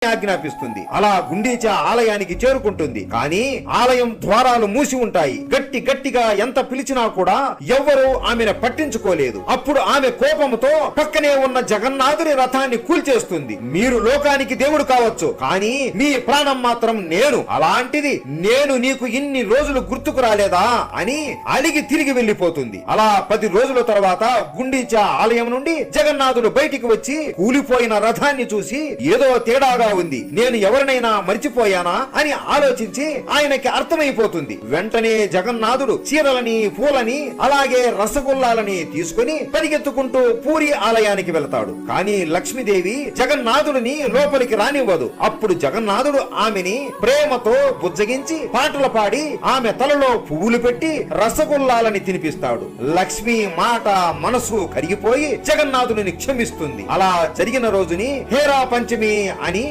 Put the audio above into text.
ఆజ్ఞాపిస్తుంది. అలా గుండీచా ఆలయానికి చేరుకుంటుంది. కానీ ఆలయం ద్వారాలు మూసి ఉంటాయి. గట్టిగా ఎంత పిలిచినా కూడా ఎవ్వరూ ఆమెను పట్టించుకోలేదు. అప్పుడు ఆమె కోపంతో పక్కనే ఉన్న జగన్నాథుని రథాన్ని కూల్చేస్తుంది. మీరు లోకానికి దేవుడు కావచ్చు, కానీ మీ ప్రాణం మాత్రం నేను. అలాంటిది నేను నీకు ఇన్ని రోజులు గుర్తుకు రాలేదా అని అలిగి తిరిగి వెళ్లిపోతుంది. అలా 10 రోజుల తర్వాత గుండీచా ఆలయం నుండి జగన్నాథుడు బయటికి వచ్చి కూలిపోయిన రథాన్ని చూసి ఏదో తేడాగా ఉంది, నేను ఎవరినైనా మర్చిపోయానా అని ఆలోచించి ఆయనకి అర్థమైపోతుంది. వెంటనే జగన్నాథుడు చీరలని, పూలని, అలాగే రసగుల్లాలని తీసుకుని పరిగెత్తుకుంటూ పూరి ఆలయానికి వెళతాడు. కానీ లక్ష్మీదేవి జగన్నాథుడిని లోపలికి రానివ్వదు. అప్పుడు జగన్నాథుడు ఆమెని ప్రేమతో బుజ్జగించి పాటలు పాడి ఆమె తలలో పువ్వులు పెట్టి రసగుల్లాలని తినిపిస్తాడు. లక్ష్మి మాట మనసు కరిగిపోయి జగన్నాథుడిని క్షమిస్తుంది. అలా జరిగిన రోజుని హేరా పంచమి అని